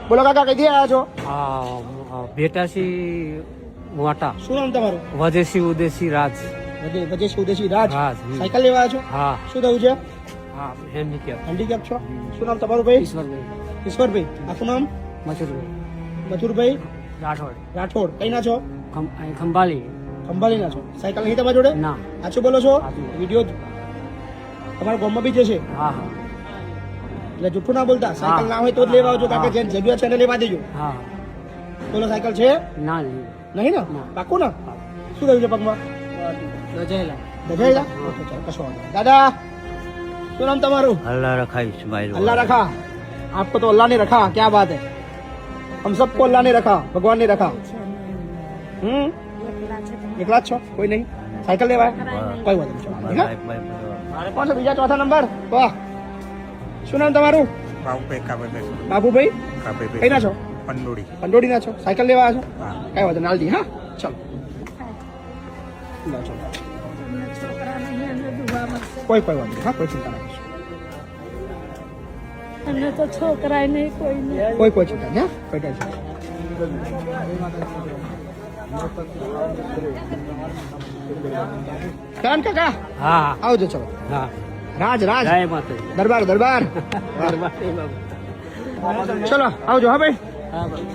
બોલો કાકા કઈથી આવ્યા છો? બેટાસી વાટા. શું નામ તમારું? વદેશી ઉદેશી રાજ. વજેશ ઉદેશી રાજ. રાજ. સાયકલ લેવા આવ્યા છો? હા. શું થયું છે? હા, હેન્ડીકેપ. હેન્ડીકેપ છો? શું નામ તમારું ભાઈ? ઈશ્વરભાઈ. ઈશ્વરભાઈ. આખું નામ? મથુરભાઈ. મથુરભાઈ રાઠોડ. રાઠોડ. કઈ ના છો? ખંભાલી. ખંભાળી ના છો. સાયકલ નહીં તમારી જોડે? ના. સાચું બોલો છો? સાચું. વિડીયો તમારા ગામમાં બી જશે હા હા એટલે જૂઠું ના બોલતા. સાયકલ ના હોય તો જ લેવા આવજો કાકા. જેને જરૂરિયાત છે એને લેવા દેજો. હા. બોલો સાયકલ છે? ના નહીં. નહીં ને? પાકું ને? શું થયું છે પગમાં? દજાયેલા. દજાયેલા? ઓકે, ચાલો, કશો વાંધો નહીં. દાદા શું નામ તમારું? अल्लाह रखा इस्माइल अल्लाह रखा. आपको तो अल्लाह ने रखा. क्या बात है. हम सबको अल्लाह ने रखा. भगवान ने रखा. એકલા જ છો? કોઈ નહીં? સાયકલ લેવા આવ્યા? કોઈ વાત નહીં. કોણ છે બીજા ચોથા નંબર? વાહ. શું નામ તમારું? બાબુભાઈ. કઈ ના છો? પંડોડી ના છો. સાયકલ લેવા આવ્યા છો? કઈ વાત નહીં. નાલજી. હા, ચલો. લો, ચલો. કોઈ વાત નહીં. હા, કોઈ ચિંતા ના કરશો. અને તો છોકરાય નહીં કોઈ નહીં. કોઈ ચિંતા નહીં. હા, કોઈ ટેન્શન નહીં. કાન કાકા હા. આવજો. ચલો. હા. રાજ રાજ જય માતાજી. દરબાર દરબાર. દરબાર. ચલો આવજો. હા ભાઈ. હા ભાઈ.